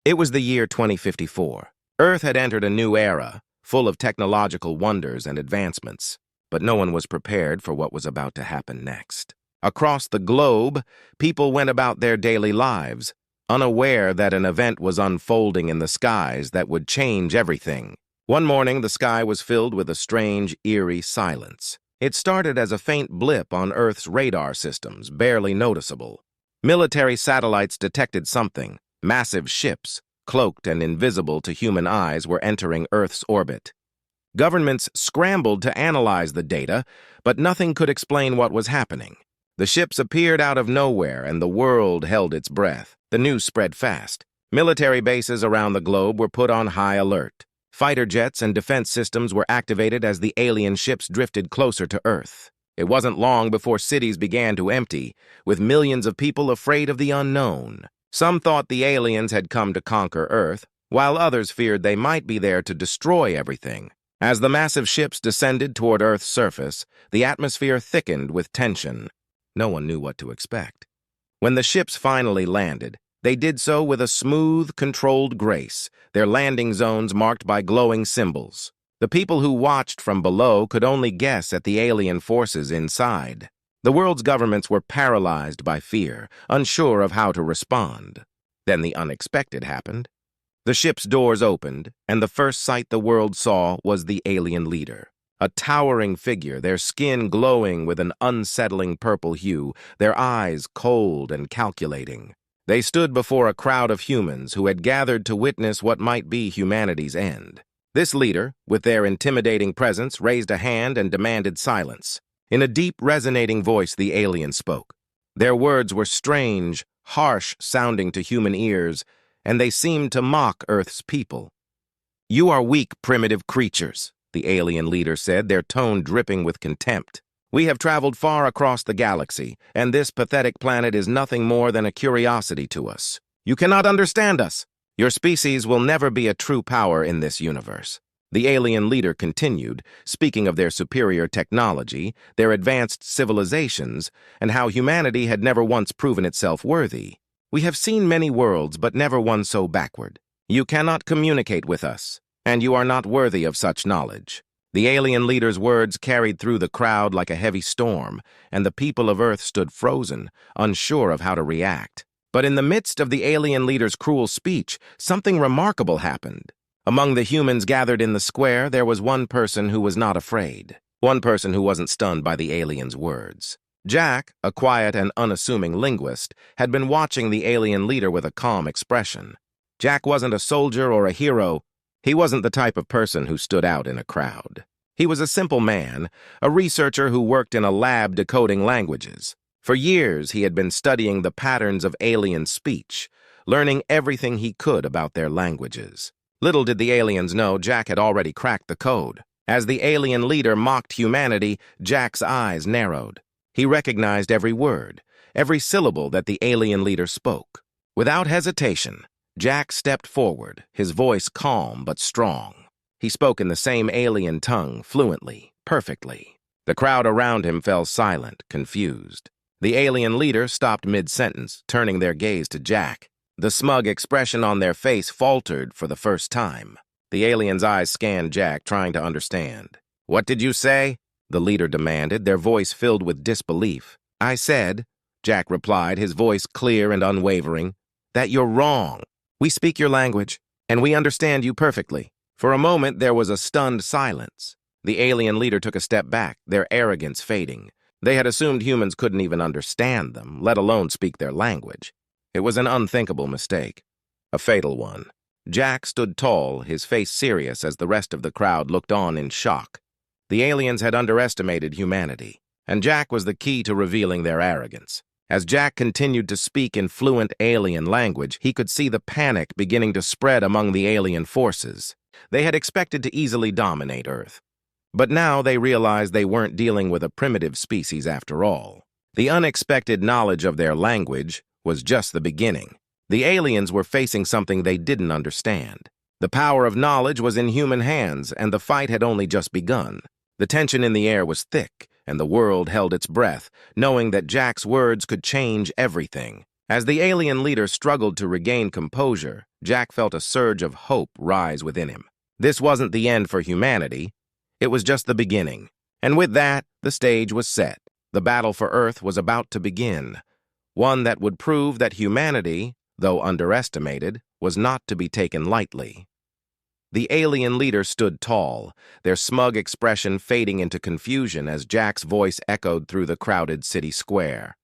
It was the year 2054. Earth had entered a new era, full of technological wonders and advancements, but no one was prepared for what was about to happen next. Across the globe, people went about their daily lives, unaware that an event was unfolding in the skies that would change everything. One morning, the sky was filled with a strange, eerie silence. It started as a faint blip on Earth's radar systems, barely noticeable. Military satellites detected something. Massive ships, cloaked and invisible to human eyes, were entering Earth's orbit. Governments scrambled to analyze the data, but nothing could explain what was happening. The ships appeared out of nowhere, and the world held its breath. The news spread fast. Military bases around the globe were put on high alert. Fighter jets and defense systems were activated as the alien ships drifted closer to Earth. It wasn't long before cities began to empty, with millions of people afraid of the unknown. Some thought the aliens had come to conquer Earth, while others feared they might be there to destroy everything. As the massive ships descended toward Earth's surface, the atmosphere thickened with tension. No one knew what to expect. When the ships finally landed, they did so with a smooth, controlled grace, their landing zones marked by glowing symbols. The people who watched from below could only guess at the alien forces inside. The world's governments were paralyzed by fear, unsure of how to respond. Then the unexpected happened. The ship's doors opened, and the first sight the world saw was the alien leader. A towering figure, their skin glowing with an unsettling purple hue, their eyes cold and calculating. They stood before a crowd of humans who had gathered to witness what might be humanity's end. This leader, with their intimidating presence, raised a hand and demanded silence. In a deep, resonating voice, the alien spoke. Their words were strange, harsh sounding to human ears, and they seemed to mock Earth's people. "You are weak, primitive creatures," the alien leader said, their tone dripping with contempt. "We have traveled far across the galaxy, and this pathetic planet is nothing more than a curiosity to us. You cannot understand us. Your species will never be a true power in this universe." The alien leader continued, speaking of their superior technology, their advanced civilizations, and how humanity had never once proven itself worthy. "We have seen many worlds, but never one so backward. You cannot communicate with us, and you are not worthy of such knowledge." The alien leader's words carried through the crowd like a heavy storm, and the people of Earth stood frozen, unsure of how to react. But in the midst of the alien leader's cruel speech, something remarkable happened. Among the humans gathered in the square, there was one person who was not afraid. One person who wasn't stunned by the alien's words. Jack, a quiet and unassuming linguist, had been watching the alien leader with a calm expression. Jack wasn't a soldier or a hero. He wasn't the type of person who stood out in a crowd. He was a simple man, a researcher who worked in a lab decoding languages. For years, he had been studying the patterns of alien speech, learning everything he could about their languages. Little did the aliens know Jack had already cracked the code. As the alien leader mocked humanity, Jack's eyes narrowed. He recognized every word, every syllable that the alien leader spoke. Without hesitation, Jack stepped forward, his voice calm but strong. He spoke in the same alien tongue, fluently, perfectly. The crowd around him fell silent, confused. The alien leader stopped mid-sentence, turning their gaze to Jack. The smug expression on their face faltered for the first time. The alien's eyes scanned Jack, trying to understand. "What did you say?" the leader demanded, their voice filled with disbelief. "I said," Jack replied, his voice clear and unwavering, "that you're wrong. We speak your language, and we understand you perfectly." For a moment, there was a stunned silence. The alien leader took a step back, their arrogance fading. They had assumed humans couldn't even understand them, let alone speak their language. It was an unthinkable mistake, a fatal one. Jack stood tall, his face serious as the rest of the crowd looked on in shock. The aliens had underestimated humanity, and Jack was the key to revealing their arrogance. As Jack continued to speak in fluent alien language, he could see the panic beginning to spread among the alien forces. They had expected to easily dominate Earth. But now they realized they weren't dealing with a primitive species after all. The unexpected knowledge of their language was just the beginning. The aliens were facing something they didn't understand. The power of knowledge was in human hands, and the fight had only just begun. The tension in the air was thick, and the world held its breath, knowing that Jack's words could change everything. As the alien leader struggled to regain composure, Jack felt a surge of hope rise within him. This wasn't the end for humanity. It was just the beginning. And with that, the stage was set. The battle for Earth was about to begin. One that would prove that humanity, though underestimated, was not to be taken lightly. The alien leader stood tall, their smug expression fading into confusion as Jack's voice echoed through the crowded city square.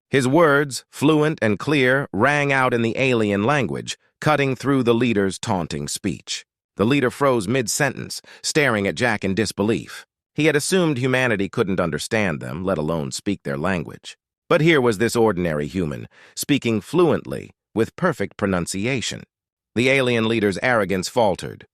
His words, fluent and clear, rang out in the alien language, cutting through the leader's taunting speech. The leader froze mid-sentence, staring at Jack in disbelief. He had assumed humanity couldn't understand them, let alone speak their language. But here was this ordinary human, speaking fluently, with perfect pronunciation. The alien leader's arrogance faltered.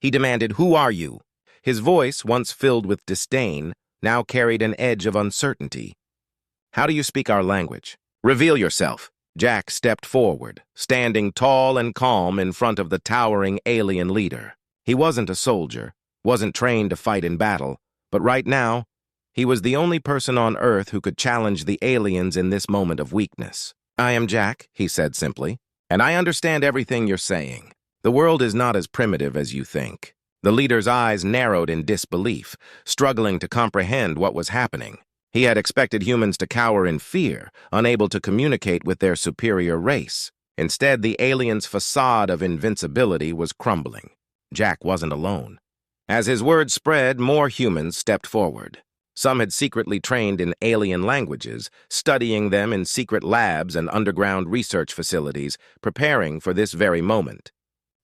He demanded, "Who are you?" His voice, once filled with disdain, now carried an edge of uncertainty. "How do you speak our language? Reveal yourself." Jack stepped forward, standing tall and calm in front of the towering alien leader. He wasn't a soldier, wasn't trained to fight in battle, but right now, he was the only person on Earth who could challenge the aliens in this moment of weakness. "I am Jack," he said simply, "and I understand everything you're saying. The world is not as primitive as you think." The leader's eyes narrowed in disbelief, struggling to comprehend what was happening. He had expected humans to cower in fear, unable to communicate with their superior race. Instead, the alien's facade of invincibility was crumbling. Jack wasn't alone. As his words spread, more humans stepped forward. Some had secretly trained in alien languages, studying them in secret labs and underground research facilities, preparing for this very moment.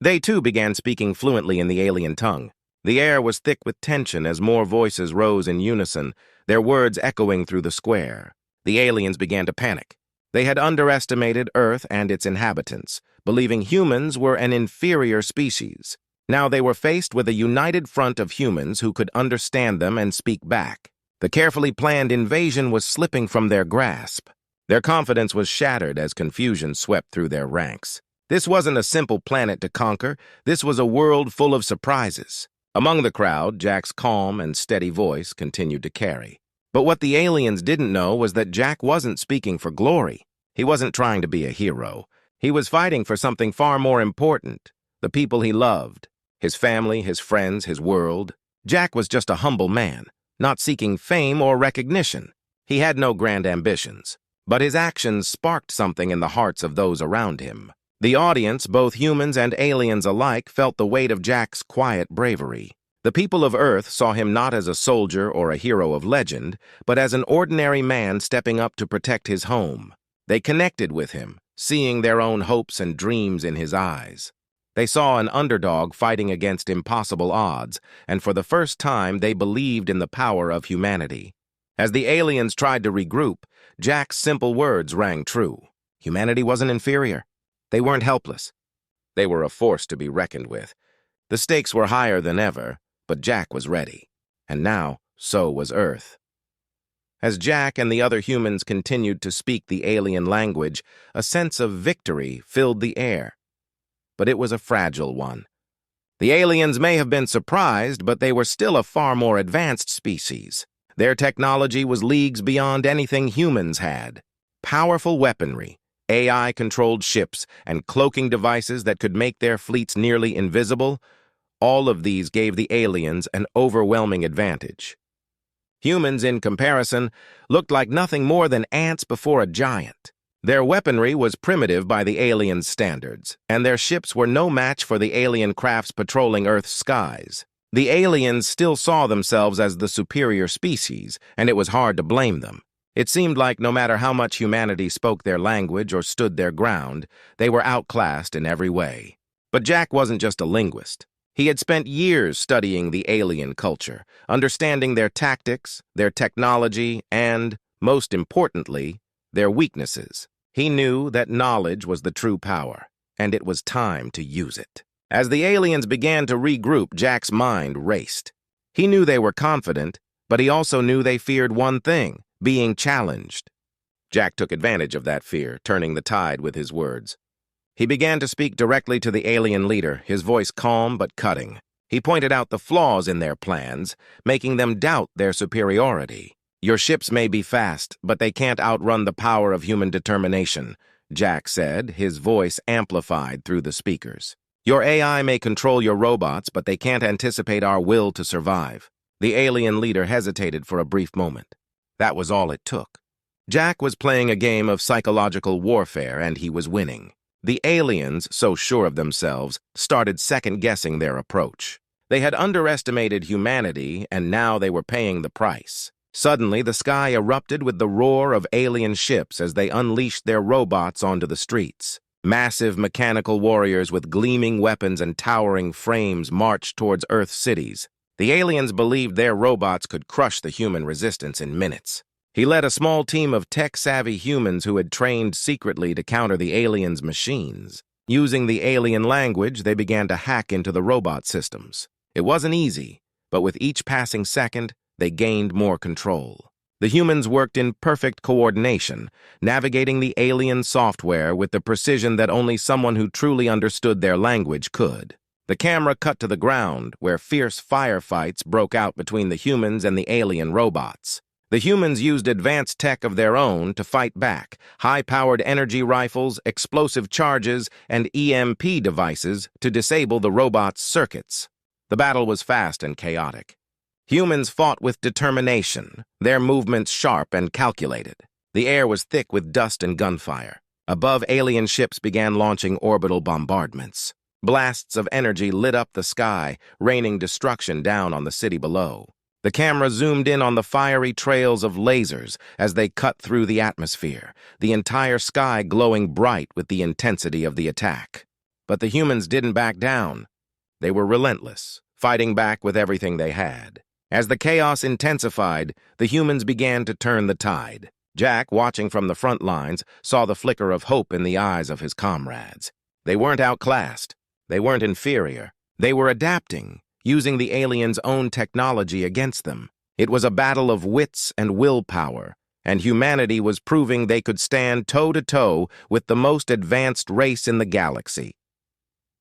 They too began speaking fluently in the alien tongue. The air was thick with tension as more voices rose in unison, their words echoing through the square. The aliens began to panic. They had underestimated Earth and its inhabitants, believing humans were an inferior species. Now they were faced with a united front of humans who could understand them and speak back. The carefully planned invasion was slipping from their grasp. Their confidence was shattered as confusion swept through their ranks. This wasn't a simple planet to conquer. This was a world full of surprises. Among the crowd, Jack's calm and steady voice continued to carry. But what the aliens didn't know was that Jack wasn't speaking for glory. He wasn't trying to be a hero. He was fighting for something far more important, the people he loved, his family, his friends, his world. Jack was just a humble man, not seeking fame or recognition. He had no grand ambitions, but his actions sparked something in the hearts of those around him. The audience, both humans and aliens alike, felt the weight of Jack's quiet bravery. The people of Earth saw him not as a soldier or a hero of legend, but as an ordinary man stepping up to protect his home. They connected with him, seeing their own hopes and dreams in his eyes. They saw an underdog fighting against impossible odds, and for the first time they believed in the power of humanity. As the aliens tried to regroup, Jack's simple words rang true. Humanity wasn't inferior. They weren't helpless. They were a force to be reckoned with. The stakes were higher than ever, but Jack was ready. And now, so was Earth. As Jack and the other humans continued to speak the alien language, a sense of victory filled the air. But it was a fragile one. The aliens may have been surprised, but they were still a far more advanced species. Their technology was leagues beyond anything humans had. Powerful weaponry, AI-controlled ships, and cloaking devices that could make their fleets nearly invisible, all of these gave the aliens an overwhelming advantage. Humans, in comparison, looked like nothing more than ants before a giant. Their weaponry was primitive by the aliens' standards, and their ships were no match for the alien crafts patrolling Earth's skies. The aliens still saw themselves as the superior species, and it was hard to blame them. It seemed like no matter how much humanity spoke their language or stood their ground, they were outclassed in every way. But Jack wasn't just a linguist. He had spent years studying the alien culture, understanding their tactics, their technology, and, most importantly, their weaknesses. He knew that knowledge was the true power, and it was time to use it. As the aliens began to regroup, Jack's mind raced. He knew they were confident, but he also knew they feared one thing: being challenged. Jack took advantage of that fear, turning the tide with his words. He began to speak directly to the alien leader, his voice calm but cutting. He pointed out the flaws in their plans, making them doubt their superiority. "Your ships may be fast, but they can't outrun the power of human determination. Jack said, his voice amplified through the speakers. Your AI may control your robots, but they can't anticipate our will to survive. The alien leader hesitated for a brief moment. That was all it took. Jack was playing a game of psychological warfare, and he was winning. The aliens, so sure of themselves, started second-guessing their approach. They had underestimated humanity, and now they were paying the price. Suddenly, the sky erupted with the roar of alien ships as they unleashed their robots onto the streets. Massive mechanical warriors with gleaming weapons and towering frames marched towards Earth's cities. The aliens believed their robots could crush the human resistance in minutes. He led a small team of tech-savvy humans who had trained secretly to counter the aliens' machines. Using the alien language, they began to hack into the robot systems. It wasn't easy, but with each passing second, they gained more control. The humans worked in perfect coordination, navigating the alien software with the precision that only someone who truly understood their language could. The camera cut to the ground, where fierce firefights broke out between the humans and the alien robots. The humans used advanced tech of their own to fight back: high-powered energy rifles, explosive charges, and EMP devices to disable the robots' circuits. The battle was fast and chaotic. Humans fought with determination, their movements sharp and calculated. The air was thick with dust and gunfire. Above, alien ships began launching orbital bombardments. Blasts of energy lit up the sky, raining destruction down on the city below. The camera zoomed in on the fiery trails of lasers as they cut through the atmosphere, the entire sky glowing bright with the intensity of the attack. But the humans didn't back down. They were relentless, fighting back with everything they had. As the chaos intensified, the humans began to turn the tide. Jack, watching from the front lines, saw the flicker of hope in the eyes of his comrades. They weren't outclassed. They weren't inferior. They were adapting, using the aliens' own technology against them. It was a battle of wits and willpower, and humanity was proving they could stand toe-to-toe with the most advanced race in the galaxy.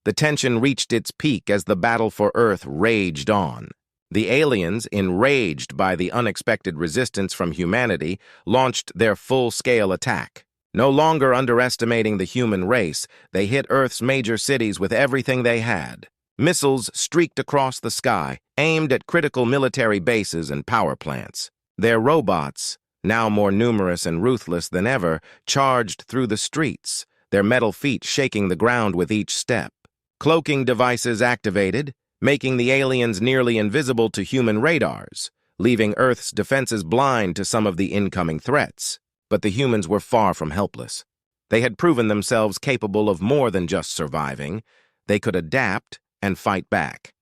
The tension reached its peak as the battle for Earth raged on. The aliens, enraged by the unexpected resistance from humanity, launched their full-scale attack. No longer underestimating the human race, they hit Earth's major cities with everything they had. Missiles streaked across the sky, aimed at critical military bases and power plants. Their robots, now more numerous and ruthless than ever, charged through the streets, their metal feet shaking the ground with each step. Cloaking devices activated, making the aliens nearly invisible to human radars, leaving Earth's defenses blind to some of the incoming threats. But the humans were far from helpless. They had proven themselves capable of more than just surviving. They could adapt and fight back.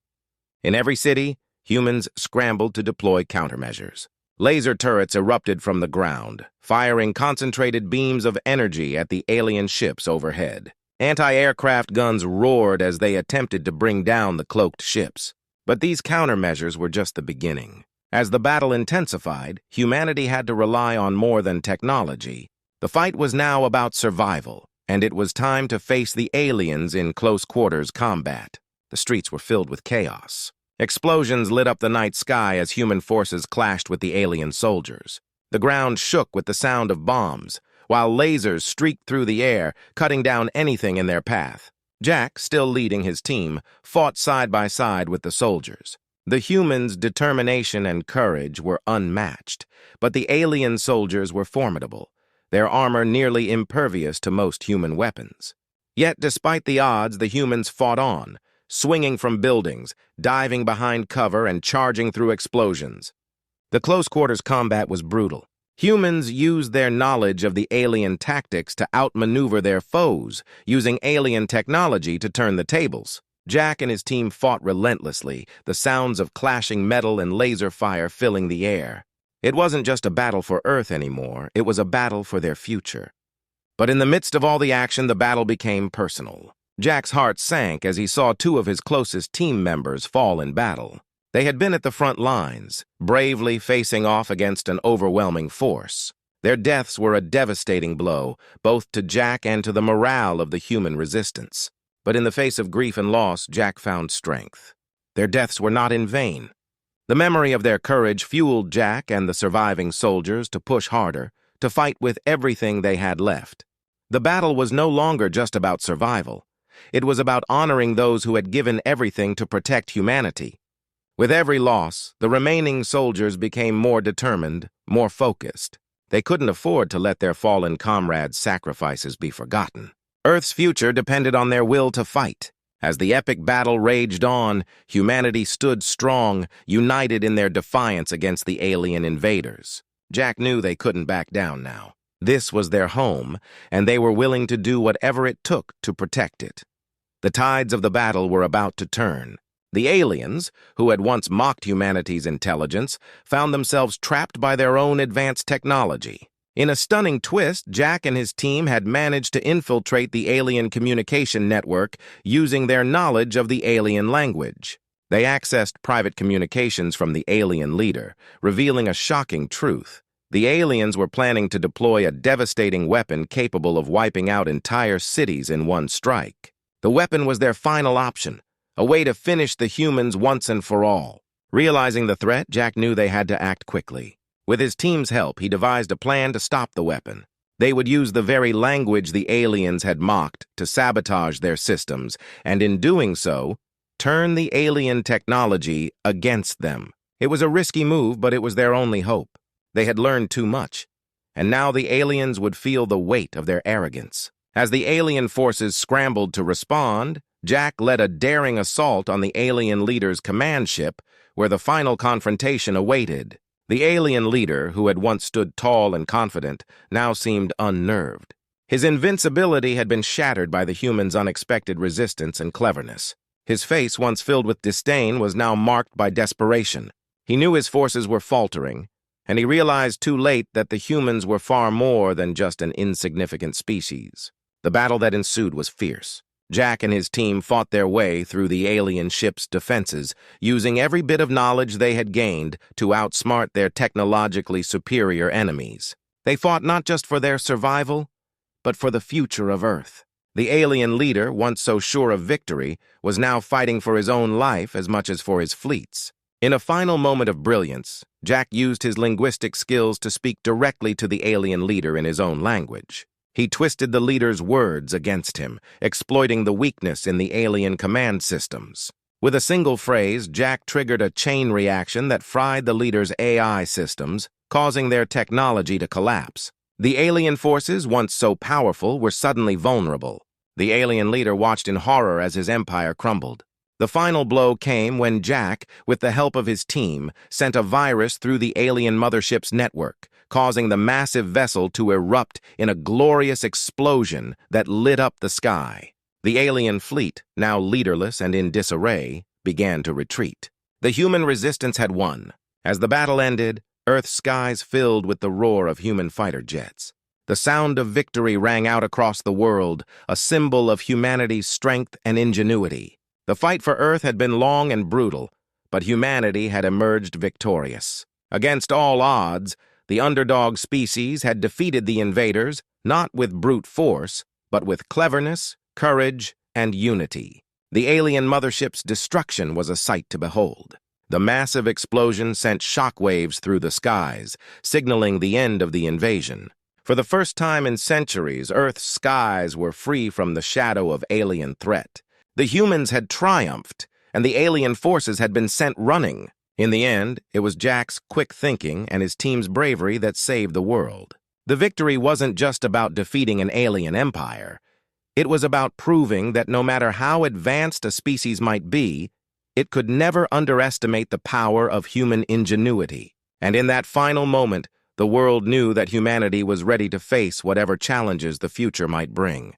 In every city, humans scrambled to deploy countermeasures. Laser turrets erupted from the ground, firing concentrated beams of energy at the alien ships overhead. Anti-aircraft guns roared as they attempted to bring down the cloaked ships. But these countermeasures were just the beginning. As the battle intensified, humanity had to rely on more than technology. The fight was now about survival, and it was time to face the aliens in close-quarters combat. The streets were filled with chaos. Explosions lit up the night sky as human forces clashed with the alien soldiers. The ground shook with the sound of bombs, while lasers streaked through the air, cutting down anything in their path. Jack, still leading his team, fought side by side with the soldiers. The humans' determination and courage were unmatched, but the alien soldiers were formidable, their armor nearly impervious to most human weapons. Yet, despite the odds, the humans fought on, swinging from buildings, diving behind cover, and charging through explosions. The close-quarters combat was brutal. Humans used their knowledge of the alien tactics to outmaneuver their foes, using alien technology to turn the tables. Jack and his team fought relentlessly, the sounds of clashing metal and laser fire filling the air. It wasn't just a battle for Earth anymore, it was a battle for their future. But in the midst of all the action, the battle became personal. Jack's heart sank as he saw two of his closest team members fall in battle. They had been at the front lines, bravely facing off against an overwhelming force. Their deaths were a devastating blow, both to Jack and to the morale of the human resistance. But in the face of grief and loss, Jack found strength. Their deaths were not in vain. The memory of their courage fueled Jack and the surviving soldiers to push harder, to fight with everything they had left. The battle was no longer just about survival. It was about honoring those who had given everything to protect humanity. With every loss, the remaining soldiers became more determined, more focused. They couldn't afford to let their fallen comrades' sacrifices be forgotten. Earth's future depended on their will to fight. As the epic battle raged on, humanity stood strong, united in their defiance against the alien invaders. Jack knew they couldn't back down now. This was their home, and they were willing to do whatever it took to protect it. The tides of the battle were about to turn. The aliens, who had once mocked humanity's intelligence, found themselves trapped by their own advanced technology. In a stunning twist, Jack and his team had managed to infiltrate the alien communication network using their knowledge of the alien language. They accessed private communications from the alien leader, revealing a shocking truth. The aliens were planning to deploy a devastating weapon capable of wiping out entire cities in one strike. The weapon was their final option, a way to finish the humans once and for all. Realizing the threat, Jack knew they had to act quickly. With his team's help, he devised a plan to stop the weapon. They would use the very language the aliens had mocked to sabotage their systems, and in doing so, turn the alien technology against them. It was a risky move, but it was their only hope. They had learned too much, and now the aliens would feel the weight of their arrogance. As the alien forces scrambled to respond, Jack led a daring assault on the alien leader's command ship, where the final confrontation awaited. The alien leader, who had once stood tall and confident, now seemed unnerved. His invincibility had been shattered by the humans' unexpected resistance and cleverness. His face, once filled with disdain, was now marked by desperation. He knew his forces were faltering, and he realized too late that the humans were far more than just an insignificant species. The battle that ensued was fierce. Jack and his team fought their way through the alien ship's defenses, using every bit of knowledge they had gained to outsmart their technologically superior enemies. They fought not just for their survival, but for the future of Earth. The alien leader, once so sure of victory, was now fighting for his own life as much as for his fleet's. In a final moment of brilliance, Jack used his linguistic skills to speak directly to the alien leader in his own language. He twisted the leader's words against him, exploiting the weakness in the alien command systems. With a single phrase, Jack triggered a chain reaction that fried the leader's AI systems, causing their technology to collapse. The alien forces, once so powerful, were suddenly vulnerable. The alien leader watched in horror as his empire crumbled. The final blow came when Jack, with the help of his team, sent a virus through the alien mothership's network, causing the massive vessel to erupt in a glorious explosion that lit up the sky. The alien fleet, now leaderless and in disarray, began to retreat. The human resistance had won. As the battle ended, Earth's skies filled with the roar of human fighter jets. The sound of victory rang out across the world, a symbol of humanity's strength and ingenuity. The fight for Earth had been long and brutal, but humanity had emerged victorious. Against all odds, the underdog species had defeated the invaders, not with brute force, but with cleverness, courage, and unity. The alien mothership's destruction was a sight to behold. The massive explosion sent shockwaves through the skies, signaling the end of the invasion. For the first time in centuries, Earth's skies were free from the shadow of alien threat. The humans had triumphed, and the alien forces had been sent running. In the end, it was Jack's quick thinking and his team's bravery that saved the world. The victory wasn't just about defeating an alien empire. It was about proving that no matter how advanced a species might be, it could never underestimate the power of human ingenuity. And in that final moment, the world knew that humanity was ready to face whatever challenges the future might bring.